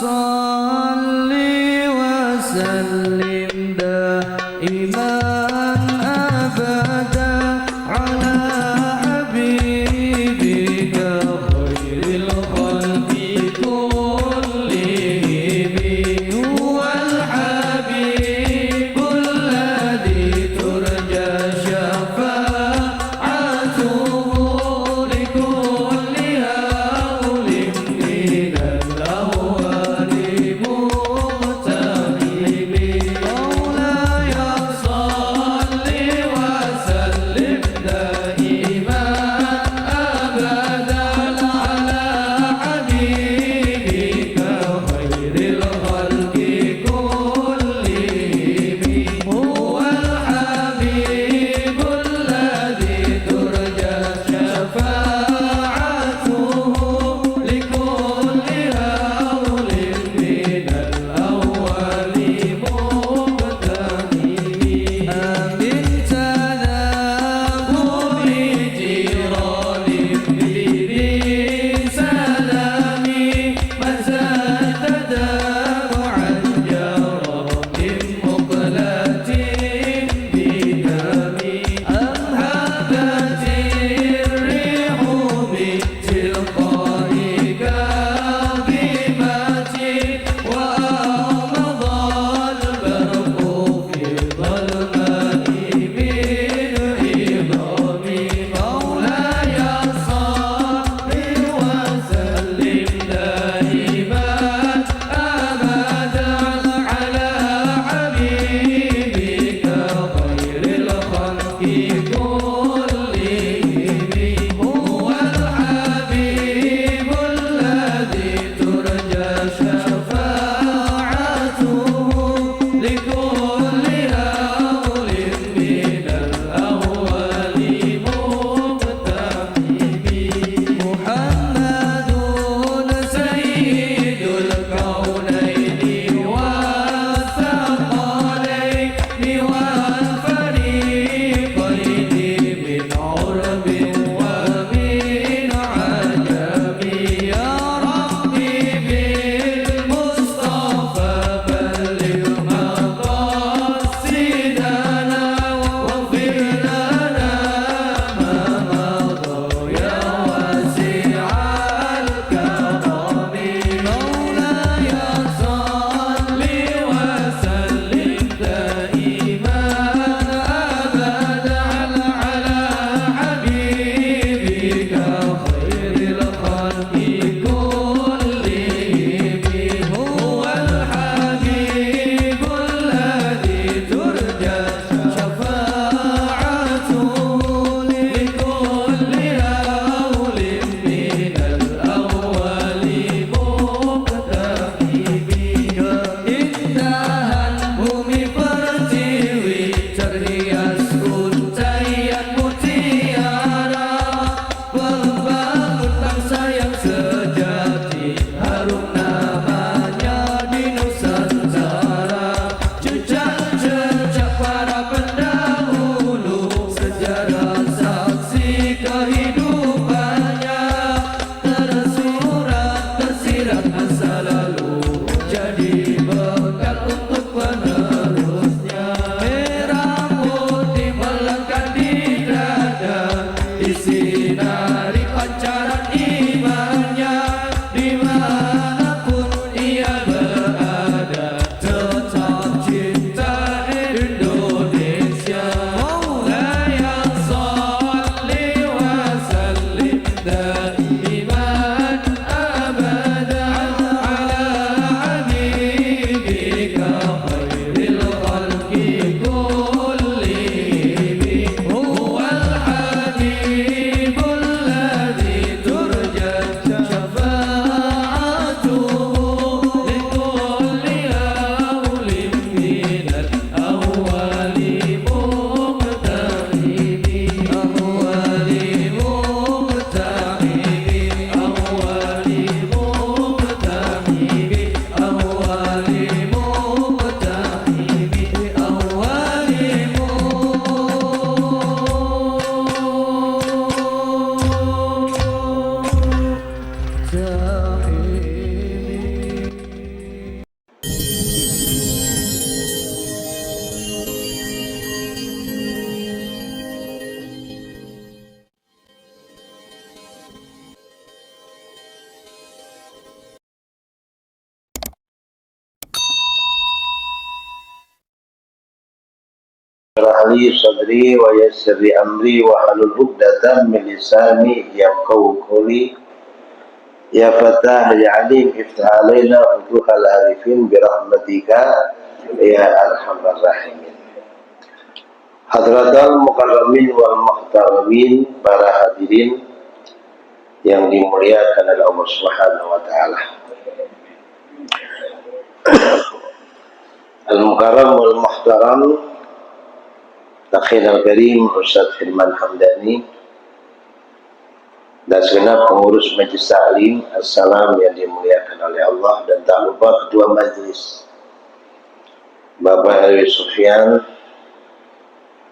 صل وسلم دائما أبدا على حبيبك خير الخلق كلهم هو الحبيب الذي ترجى شفاعته لكل هول من الأهوال مغترب مولاي صل li sadri wa yassir li amri wa halul 'uqdatam min lisani yafqahu qawli. Ya Fatah ya Alim iftah alaina futuhal arifin bi rahmatika ya arhamar rahimin. Hadratal mukarramin wal muhtaramin, para hadirin yang dimuliakan oleh Allah Subhanahu wa taala. Al-Mukarram wal Muhtaram Takhir Al-Karim Ustaz Firman Hamdani dan segenap pengurus Majlis Ta'lim, assalam yang dimuliakan oleh Allah, dan tak lupa ketua majlis Bapak Herwi Sufyan.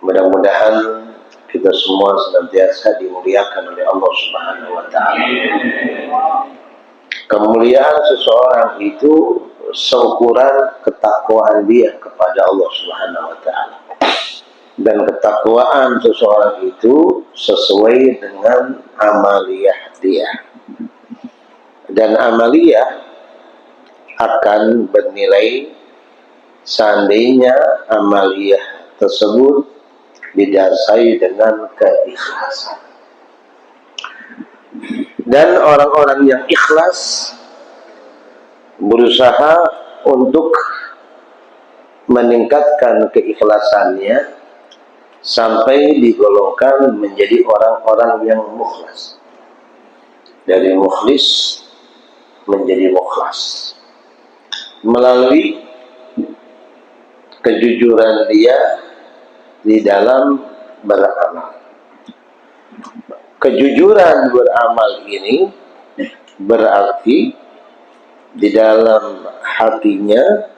Mudah-mudahan kita semua senantiasa dimuliakan oleh Allah Subhanahu wa taala. Kemuliaan seseorang itu seukuran ketakwaan dia kepada Allah Subhanahu wa taala. Dan ketakwaan seseorang itu sesuai dengan amaliyah dia. Dan amaliyah akan bernilai seandainya amaliyah tersebut didasari dengan keikhlasan. Dan orang-orang yang ikhlas berusaha untuk meningkatkan keikhlasannya sampai digolongkan menjadi orang-orang yang mukhlas. Dari mukhlis menjadi mukhlas melalui kejujuran dia di dalam beramal. Kejujuran beramal ini berarti di dalam hatinya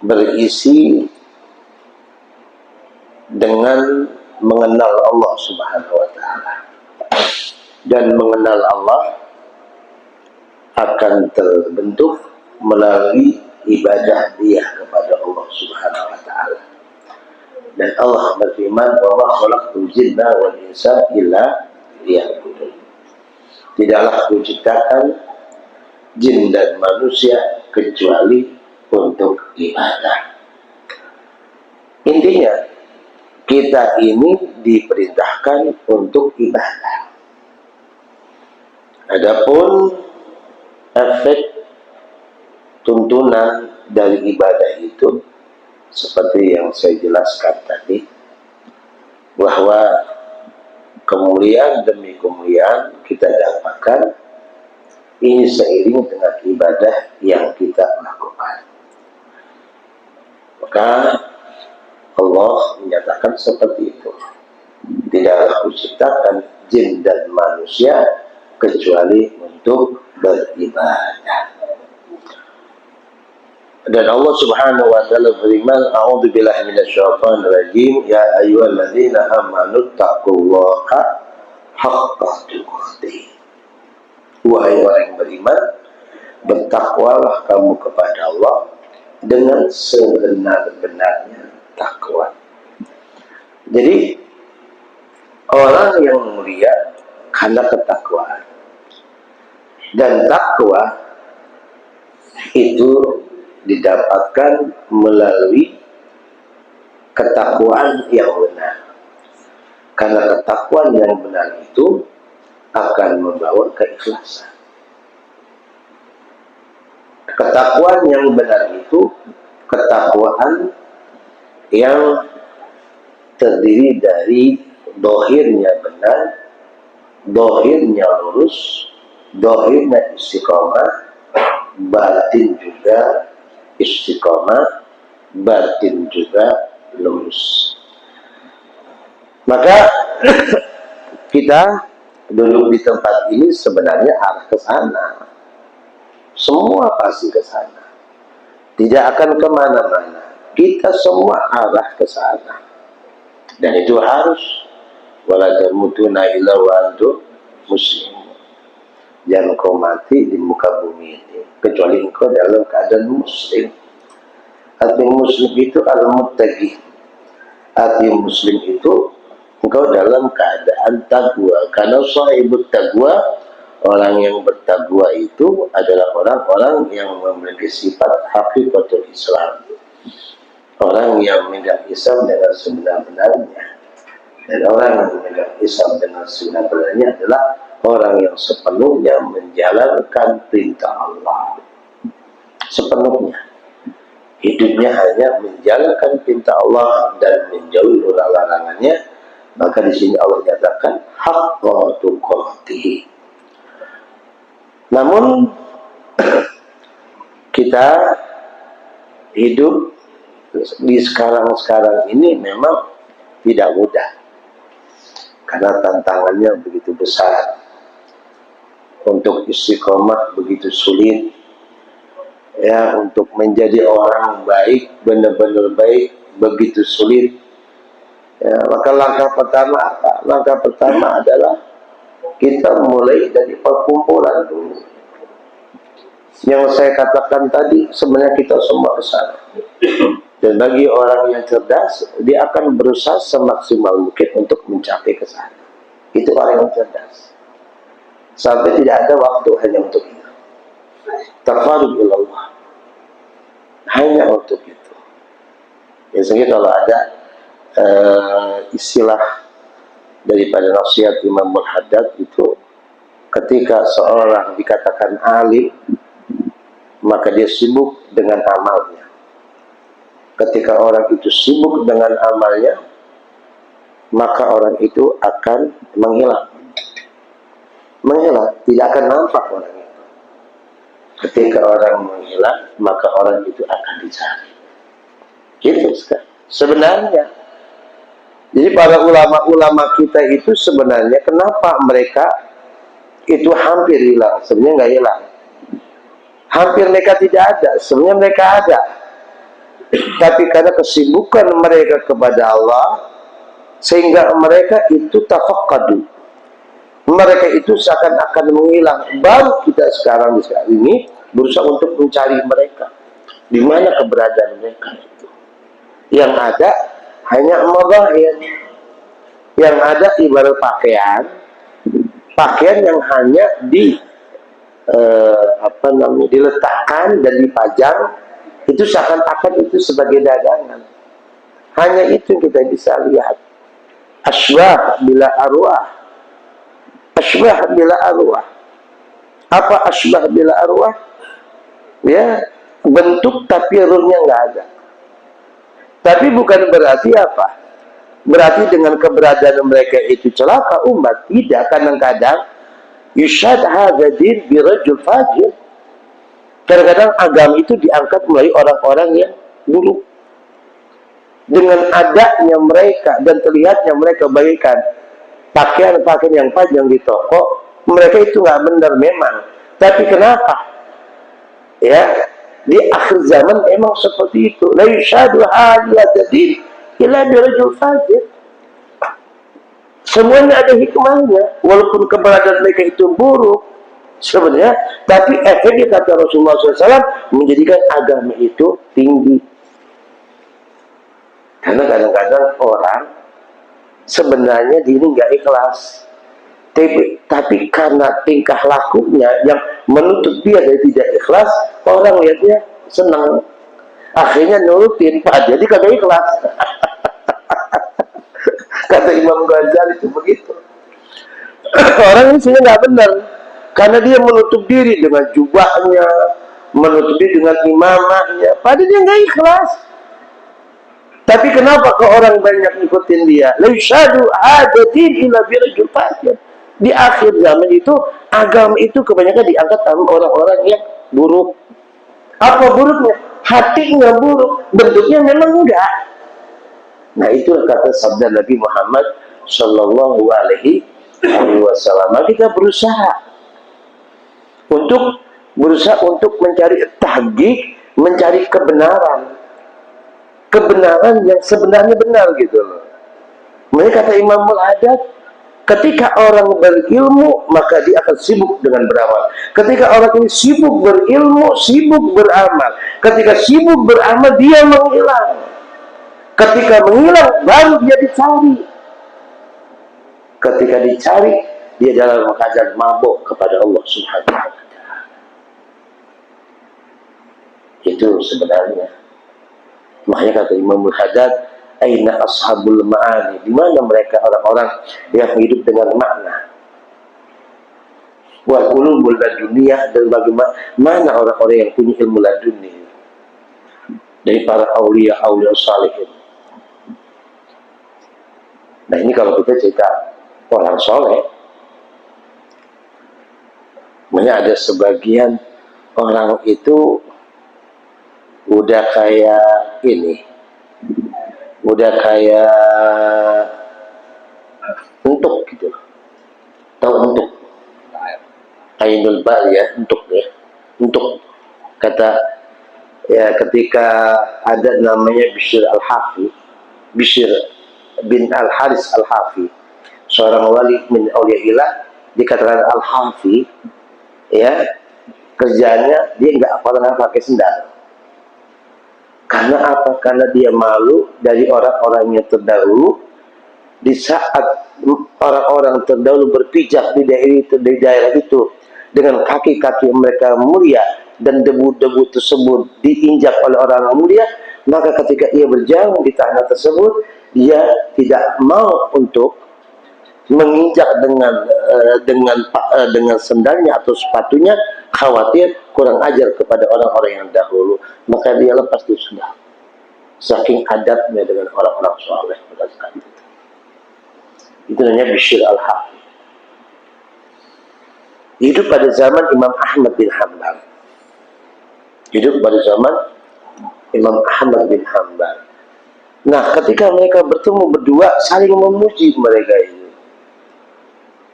berisi dengan mengenal Allah Subhanahu wa taala. Dan mengenal Allah akan terbentuk melalui ibadah dia kepada Allah Subhanahu wa taala. Dan Allah berfirman, "Wa ma khalaqtul jinna wal insa illa liya'budun." Tidaklah kuciptakan jin dan manusia kecuali untuk ibadah. Intinya, kita ini diperintahkan untuk ibadah. Adapun efek tuntunan dari ibadah itu seperti yang saya jelaskan tadi, bahwa kemuliaan demi kemuliaan kita dapatkan ini seiring dengan ibadah yang kita lakukan. Maka Allah menyatakan seperti itu. Tidaklah kuciptakan jin dan manusia kecuali untuk beribadah. Dan Allah Subhanahu wa taala berfirman, "A'udzu billahi minasyaitonir rajim, ya ayyuhalladzina amanu taqullaha haqqa tuqatih." Wahai orang yang beriman, bertakwalah kamu kepada Allah dengan sebenar-benarnya takwa. Jadi orang yang mulia karena ketakwaan. Dan takwa itu didapatkan melalui ketakwaan yang benar. Karena ketakwaan yang benar itu akan membawa keikhlasan. Ketakwaan yang benar itu ketakwaan yang terdiri dari dohirnya benar, dohirnya lurus, dohirnya istiqomah, batin juga istiqomah, batin juga lurus. Maka kita duduk di tempat ini sebenarnya arah ke sana. Semua pasti ke sana. Tidak akan kemana-mana. Kita semua arah ke sana. Dan itu harus. Wala tamutuna illa wa antum muslimun. Jangan kau mati di muka bumi ini kecuali engkau dalam keadaan muslim. Arti muslim itu al-muttaqi. Arti muslim itu engkau dalam keadaan taqwa. Karena sahibut taqwa, orang yang bertakwa itu adalah orang-orang yang memiliki sifat hakikatul Islam. Orang yang memegang Islam dengan sebenar-benarnya, dan orang yang memegang Islam dengan sebenar-benarnya adalah orang yang sepenuhnya menjalankan perintah Allah. Sepenuhnya hidupnya hanya menjalankan perintah Allah dan menjauhi larangannya. Maka di sini Allah nyatakan haqqa tuqatih. Namun kita hidup di sekarang ini memang tidak mudah, karena tantangannya begitu besar. Untuk istiqomah begitu sulit, ya, untuk menjadi orang baik, benar-benar baik begitu sulit. Ya, maka langkah pertama apa? Langkah pertama adalah kita mulai dari perkumpulan dulu. Yang saya katakan tadi, sebenarnya kita semua ke sana. Dan bagi orang yang cerdas, dia akan berusaha semaksimal mungkin untuk mencapai ke sana. Itu orang yang cerdas. Sampai tidak ada waktu hanya untuk itu. Tafarruq ilallah. Hanya untuk itu. Biasanya kalau ada istilah daripada nasihat Imam Al-Haddad itu, ketika seorang dikatakan alim, maka dia sibuk dengan amalnya. Ketika orang itu sibuk dengan amalnya, maka orang itu akan menghilang. Menghilang, tidak akan nampak orang itu. Ketika orang menghilang, maka orang itu akan dicari. Gitu sebenarnya. Jadi para ulama-ulama kita itu sebenarnya kenapa mereka itu hampir hilang? Sebenarnya nggak hilang. Hampir mereka tidak ada, sebenarnya mereka ada. Tapi karena kesibukan mereka kepada Allah, sehingga mereka itu tafaqqadu. Mereka itu seakan-akan menghilang. Baru kita sekarang di saat ini berusaha untuk mencari mereka. Di mana keberadaan mereka itu? Yang ada hanya mazahir. Yang ada ibarat pakaian. Pakaian yang hanya diletakkan dan dipajang, itu seakan-akan itu sebagai dagangan. Hanya itu kita bisa lihat. Asbah bila arwah. Asbah bila arwah. Apa asbah bila arwah? Ya, bentuk tapi ruhnya nggak ada. Tapi bukan berarti apa? Berarti dengan keberadaan mereka itu celaka umat. Tidak, kadang-kadang yushad hadza din bi rajul fajir. Kadang-kadang agama itu diangkat melalui orang-orang yang buruk. Dengan adanya mereka dan terlihatnya mereka bagaikan pakaian-pakaian yang panjang di toko, mereka itu nggak benar memang. Tapi kenapa? Ya, di akhir zaman memang seperti itu. La yushadu hadiyatadin illa birajul fajir. Semuanya ada hikmahnya, walaupun keberadaan mereka itu buruk sebenarnya, tapi efeknya kata Rasulullah SAW menjadikan agama itu tinggi. Karena kadang-kadang orang sebenarnya diri nggak ikhlas, tapi karena tingkah lakunya yang menuntut dia dari tidak ikhlas, orang lihatnya senang, akhirnya nurutin, jadi kagak ikhlas. Kata Imam Ghazali itu begitu. Orang ini sebenarnya nggak benar, karena dia menutup diri dengan jubahnya, menutup diri dengan imamahnya, padahal dia nggak ikhlas. Tapi kenapa ke orang banyak ngikutin dia? La yushadu hadatin ila birajul fajir. Di akhir zaman itu agama itu kebanyakan diangkat sama orang-orang yang buruk. Apa buruknya? Hatinya buruk, bentuknya memang enggak. Nah, itu kata sabda Nabi Muhammad Sallallahu Alaihi Wasallam. Kita berusaha untuk mencari tahqiq, mencari kebenaran yang sebenarnya benar gitu loh. Mereka kata Imam Al-Haddad, ketika orang berilmu maka dia akan sibuk dengan beramal. Ketika orang ini sibuk berilmu, sibuk beramal. Ketika sibuk beramal dia menghilang. Ketika menghilang baru dia dicari. Ketika dicari dia dalam keadaan mabuk kepada Allah Subhanahu wa taala. Itu sebenarnya. Makanya kata Imam Al-Haddad, aina ashabul ma'ani, di mana mereka orang-orang yang hidup dengan makna. Wal ulumul laduniyah, dan bagaimana orang-orang yang punya ilmu laduni dari para aulia salihin. Nah ini kalau kita cerita orang soleh, makanya ada sebagian orang itu udah kayak ini, udah kayak untuk gitu, tahu untuk Ainul Bal ya, untuk kata ya, ketika ada namanya Bishr Al-Hafi, Bishr bin Al-Haris Al-Hafi, seorang wali min auliyaillah, dikatakan Al-Hafi ya, kerjanya dia nggak pernah pakai sendal. Karena apa? Karena dia malu dari orang-orang yang terdahulu. Di saat orang-orang terdahulu berpijak di daerah itu dengan kaki-kaki mereka mulia dan debu-debu tersebut diinjak oleh orang mulia, maka ketika ia berjalan di tanah tersebut, dia tidak mau untuk menginjak dengan sendalnya atau sepatunya, khawatir kurang ajar kepada orang-orang yang dahulu, maka dia lepas itu sudah. Saking adatnya dengan orang-orang soleh pada saat itu. Itu namanya Bishr Al-Hafi. Hidup pada zaman Imam Ahmad bin Hanbal. Nah, ketika mereka bertemu berdua, saling memuji mereka ini.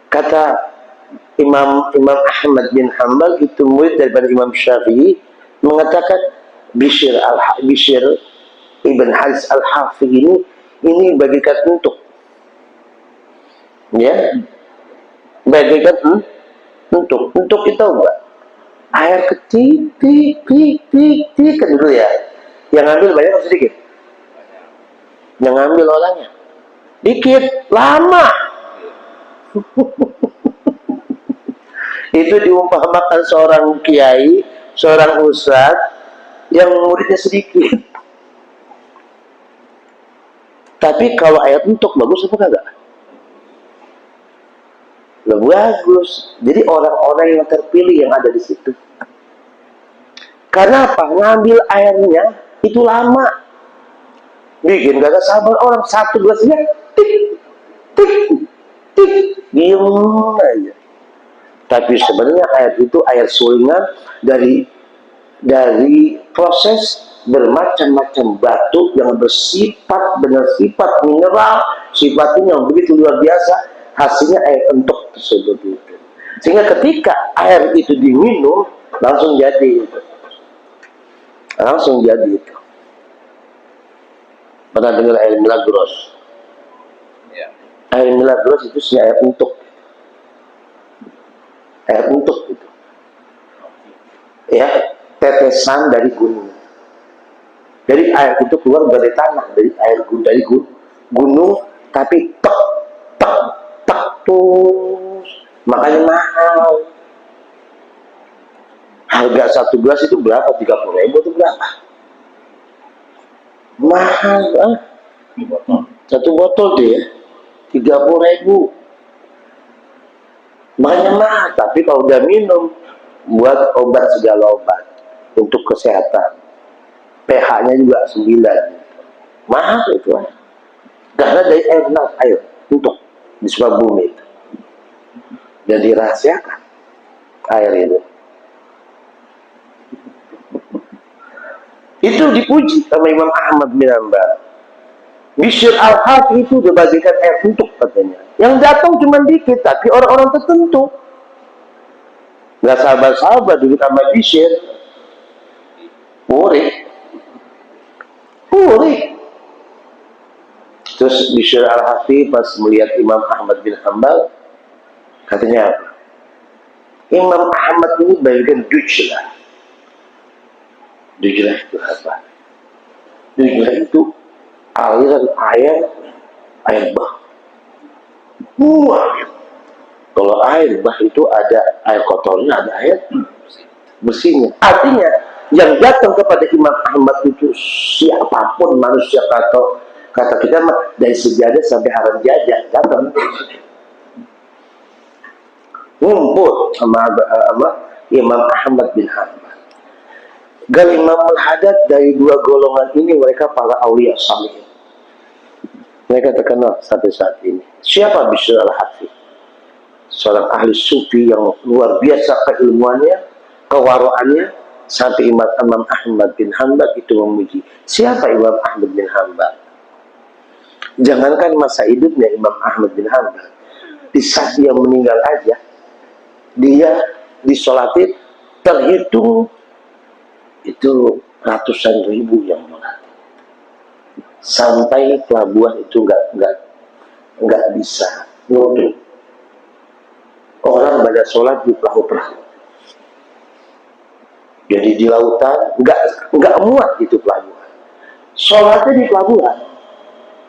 Kata Imam Ahmad bin Hanbal, itu murid daripada Imam Syafi'i, mengatakan Bishr ibn Haris Al-Hafi ini bagikan untuk, ya, bagikan untuk kita enggak air kecil, tik kan dulu ya, yang ambil banyak atau sedikit? Yang ngambil orangnya dikit, lama. Itu diumpamakan seorang kiai, seorang ustadz yang muridnya sedikit. Tapi kalau ayat untuk bagus apa kagak? Lebih bagus. Jadi orang-orang yang terpilih yang ada di situ. Karena apa? Ngambil airnya itu lama. Bikin gak sabar orang, satu gelasnya tik, diem aja. Tapi sebenarnya air itu air sulingan dari proses bermacam-macam batu yang bersifat mineral, sifatnya yang begitu luar biasa, hasilnya air entok tersebut itu. Sehingga ketika air itu diminum langsung jadi itu. Pernah dengar air milagros? Ya. Air milagros itu si air untuk itu. Ya, tetesan dari gunung. Jadi air itu keluar dari tanah, dari gunung, tapi tek terus, makanya mahal. Harga satu gelas itu berapa? 30.000 itu berapa? Mahal, satu botol deh, 30.000. Makanya mahal. Tapi kalau udah minum, buat obat segala obat untuk kesehatan. pH-nya juga 9. Mahal itu. Karena dari air untuk di sebuah bumi itu. Dan dirahasiakan air itu. Itu dipuji sama Imam Ahmad bin Hanbal. Bishr Al-Hafi itu dibagikan air untuk katanya. Yang datang cuma dikit, tapi orang-orang tertentu. Gak sabar-sabar dulu sama Bishr. Murid. Terus Bishr Al-Hafi pas melihat Imam Ahmad bin Hanbal, katanya apa? Imam Ahmad ini bagikan Dujlah. Dujlah itu apa? Dujlah itu aliran air bah. Kalau air bah itu ada air kotornya, ada air bersihnya. Artinya yang datang kepada Imam Ahmad itu siapapun manusia, kata kita dari sejadah sampai haram jadah datang ngumpul sama Imam Ahmad bin Hanbal. Dan Imamul Haddad dari dua golongan ini mereka para aulia salih. Mereka terkenal sampai saat ini. Siapa Bishr al-Hafi? Seorang ahli sufi yang luar biasa keilmuannya, kewaroannya, sampai Imam Ahmad bin Hanbal itu memuji. Siapa Imam Ahmad bin Hanbal? Jangankan masa hidupnya Imam Ahmad bin Hanbal, di saat dia meninggal aja, dia disolatin terhitung itu ratusan ribu yang menanti. Sampai pelabuhan itu nggak bisa nutup. Orang pada sholat di perahu-perahu. Jadi di lautan nggak muat itu pelabuhan. Sholatnya di pelabuhan.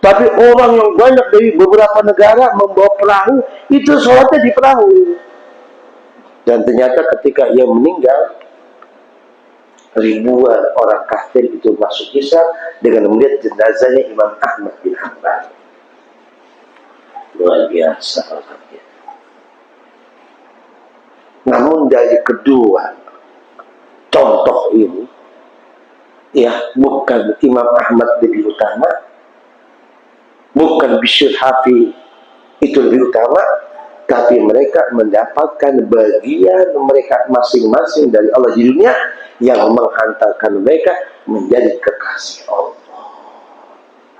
Tapi orang yang banyak dari beberapa negara membawa perahu, itu sholatnya di perahu. Dan ternyata ketika ia meninggal, ribuan orang kafir itu masuk Islam dengan melihat jenazahnya Imam Ahmad bin Hanbal. Luar biasa orangnya. Namun dari kedua contoh ini, ya bukan Imam Ahmad lebih utama, bukan Bishr Hafi itu lebih utama, tapi mereka mendapatkan bagian mereka masing-masing dari Allah di dunia yang menghantarkan mereka menjadi kekasih Allah.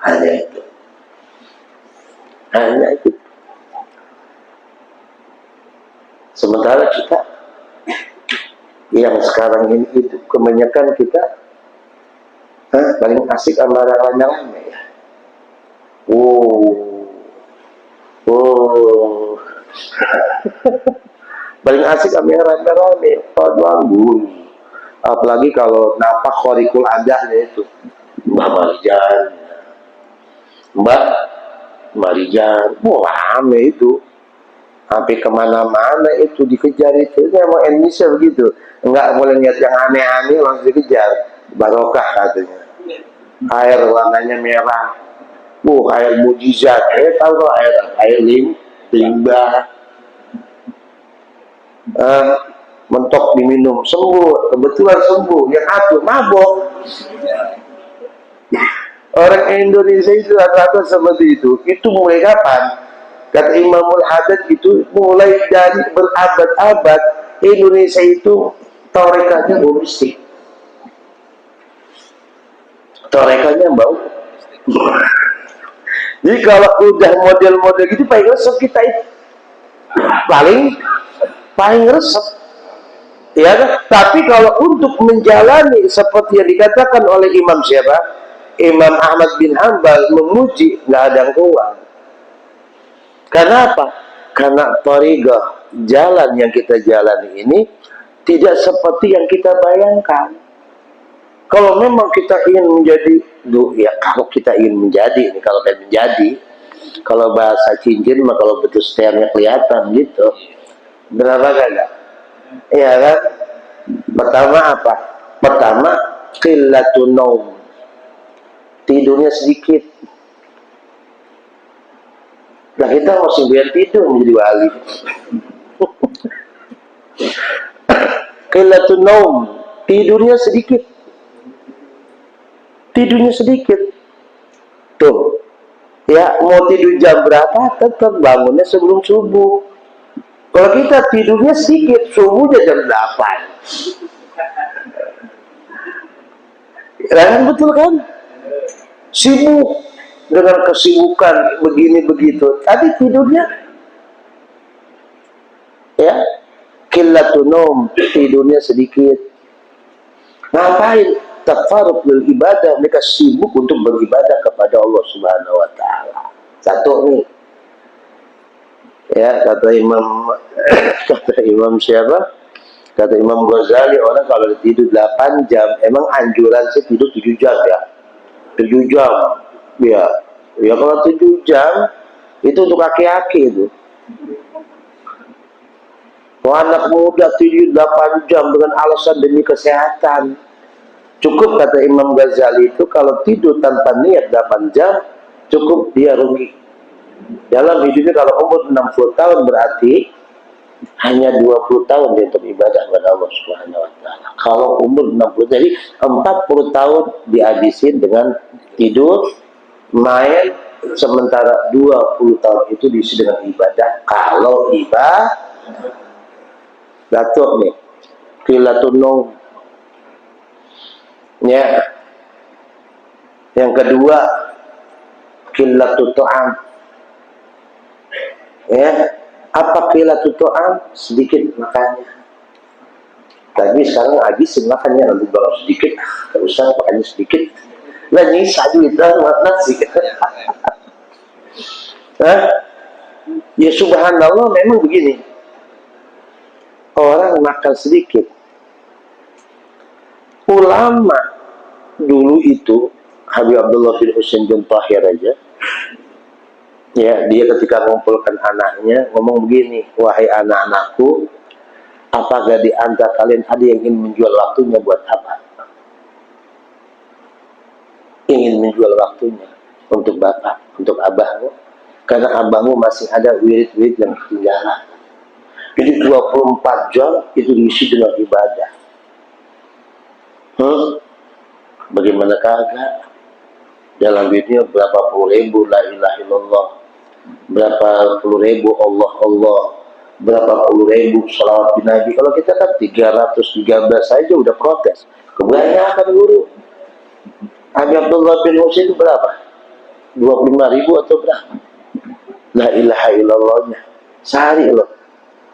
Hanya itu. Hanya itu. Sementara kita yang sekarang ini itu kebanyakan kita paling asik sama rame-rame ya. Paling asik sama yang rame-rame. Waduh, apalagi kalau napak khorikul adahnya itu Mbak Marijan, rame itu sampai kemana-mana itu dikejar itu emang Indonesia begitu, nggak boleh lihat yang aneh-aneh langsung dikejar. Barokah katanya, air warnanya merah, air mujizat, tahu kok air limbah, mentok diminum sembuh, kebetulan sembuh, yang satu mabok. Orang Indonesia itu rata-rata seperti itu mulai kapan? Kata Imamul Haddad itu mulai dari berabad-abad Indonesia itu torekanya mistik, torekanya bau. Jadi kalau udah model-model gitu paling resep kita itu paling resep, ya kan? Tapi kalau untuk menjalani seperti yang dikatakan oleh Imam siapa? Imam Ahmad bin Hanbal memuji, nggak ada yang kuat. Karena apa? Karena thariqah, jalan yang kita jalani ini tidak seperti yang kita bayangkan. Kalau memang kita ingin menjadi, ya kalau kita ingin menjadi, ini kalau kayak menjadi, kalau bahasa cincin mah kalau betul setelnya kelihatan gitu. Berapa kagak? Iya kan? Pertama apa? Pertama qillatun naum, tidurnya sedikit. Nah kita masih biar tidur menjadi wali. Qillatun naum, tidurnya sedikit. Tidurnya sedikit. Tuh. Ya, mau tidur jam berapa tetap bangunnya sebelum subuh. Kalau kita tidurnya sedikit, subuhnya jam 8. Kan betul kan? Sibuk dengan kesibukan begini begitu. Tadi tidurnya ya qillatun naum, tidurnya sedikit. Ngapain? Tafarruq lil ibadah, mereka sibuk untuk beribadah kepada Allah Subhanahu wa taala. Satu nih. Ya, kata Imam siapa? Kata Imam Ghazali, orang kalau tidur 8 jam, emang anjuran sih tidur 7 jam ya. 7 jam. Ya. Ya kalau 7 jam itu untuk aki-aki itu. Anak muda tidur 8 jam dengan alasan demi kesehatan. Cukup kata Imam Ghazali itu kalau tidur tanpa niat 8 jam, cukup dia rugi. Dalam hidupnya kalau umur 60 tahun berarti hanya 20 tahun dia untuk ibadah kepada Allah Subhanahu wa taala. Kalau umur 60, jadi 40 tahun dihabisin dengan tidur, main, sementara 20 tahun itu diisi dengan ibadah. Kalau ibadah Datuk nih, Qilatunung. Ya. Yang kedua, Qilatut Ta'am. Ya, apa Qilatut Ta'am? Sedikit makannya. Tapi sekarang habisin makannya, nanti baru sedikit, gak usah makannya sedikit. Lah nyisa duit lah, nasi. Ya subhanallah, memang begini. Orang makan sedikit. Ulama dulu itu, Habib Abdullah bin Husain bin Tahir aja, ya, dia ketika mengumpulkan anaknya ngomong begini, wahai anak-anakku, apakah di antara kalian ada yang ingin menjual waktunya buat apa? Ingin menjual waktunya untuk bapak, untuk abahmu, karena abahmu masih ada wirid-wirid yang ketinggalan. Jadi 24 jam itu diisi dengan ibadah. Bagaimana kagak? Dalam dunia berapa puluh ribu la ilaha illallah, berapa puluh ribu Allah Allah, berapa puluh ribu salawat Nabi. Kalau kita kan 313 saja udah protes. Kebanyakan guru. Habib Abdullah bin Husain itu berapa? 25.000 atau berapa? La ilaha illallahnya sehari loh.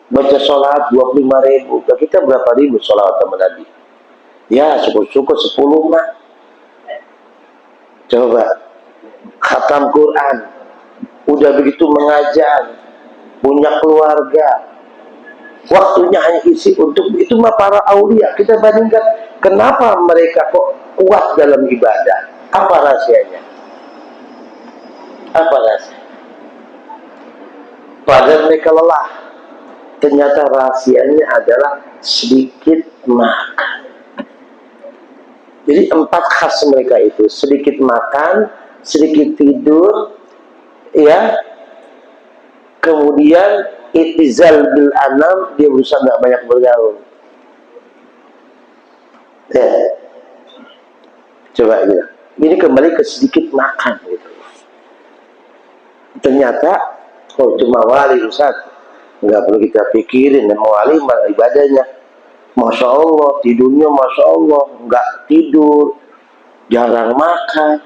Baca sholat 25.000. Kita berapa ribu sholawat sama Nabi? Ya syukur-syukur 10 mah. Coba khatam Quran, udah begitu mengajar, punya keluarga, waktunya hanya isi untuk itu mah para aulia. Kita bandingkan, kenapa mereka kok kuat dalam ibadah? Apa rahasianya? Apa rahasianya? Padahal mereka lelah. Ternyata rahasianya adalah sedikit makan. Jadi 4 khas mereka itu, sedikit makan, sedikit tidur, ya, kemudian itizal bil anam, dia berusaha nggak banyak bergaul. Ya. Coba gitu. Ini kembali ke sedikit makan gitu. Ternyata kalau cuma wali Ustaz, nggak perlu kita pikirin, dan wali ibadahnya Masya Allah, tidurnya Masya Allah, nggak tidur, jarang makan.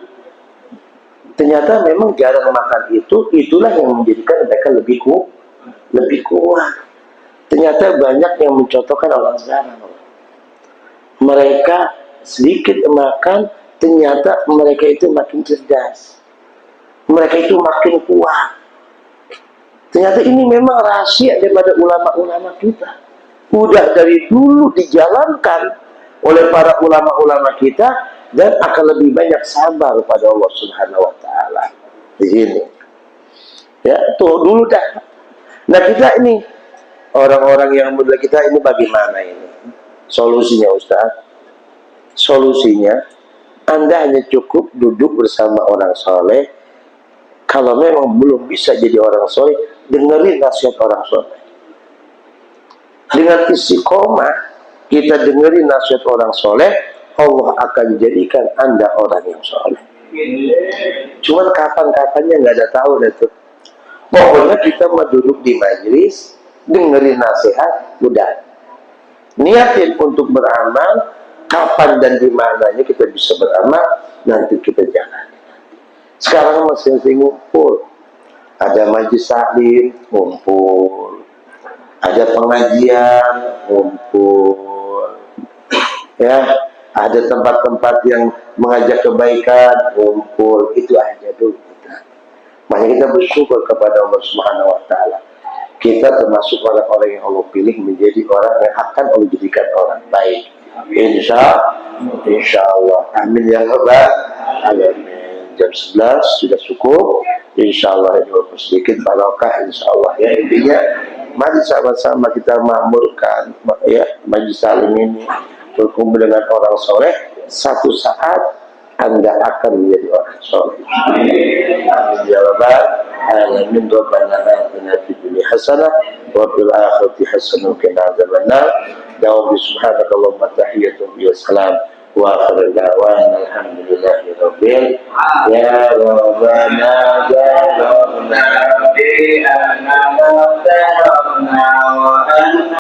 Ternyata memang jarang makan itulah yang menjadikan mereka lebih kuat. Ternyata banyak yang mencontohkan orang sekarang. Mereka sedikit makan, ternyata mereka itu makin cerdas. Mereka itu makin kuat. Ternyata ini memang rahasia daripada ulama-ulama kita. Udah dari dulu dijalankan oleh para ulama-ulama kita, dan akan lebih banyak sabar pada Allah Subhanahu wa taala. Di sini. Ya, tuh dulu dah. Nah, kita ini orang-orang yang muda kita ini bagaimana ini? Solusinya Ustaz? Solusinya Anda hanya cukup duduk bersama orang soleh. Kalau memang belum bisa jadi orang soleh, dengerin nasihat orang soleh. Dengan istiqomah kita dengerin nasihat orang soleh, Allah akan jadikan Anda orang yang soleh. Cuman kapan-kapannya nggak ada tahu deh tuh. Pokoknya kita mau duduk di majelis, dengerin nasihat, udah. Niatin untuk beramal, kapan dan di mananya kita bisa beramal, nanti kita jalan. Sekarang masih ngumpul, ada majelis taklim, ngumpul. Ada pengajian, ngumpul, ya, ada tempat-tempat yang mengajak kebaikan, ngumpul, itu aja dulu. Makanya kita bersyukur kepada Allah Subhanahu wa taala. Kita termasuk orang-orang yang Allah pilih menjadi orang yang akan Allah jadikan orang baik. Insya Allah. Amin ya rabbal alamin. Jam 11 sudah cukup. Insya Allah ini sedikit barokah. Insya Allah ya, intinya mari sama-sama kita makmurkan ya majelis salim ini, berkumpul dengan orang soleh, satu saat Anda akan menjadi orang soleh. Amin ya rabbal alamin. Rabbana atina fid dunya hasanah wa fil akhirati hasanah wa qina adzabannar. Subhanakallahumma tahiyyatun wa salam wa akhiru da'wana alhamdulillahi rabbil ya rabbana jarabna bi anna wa anna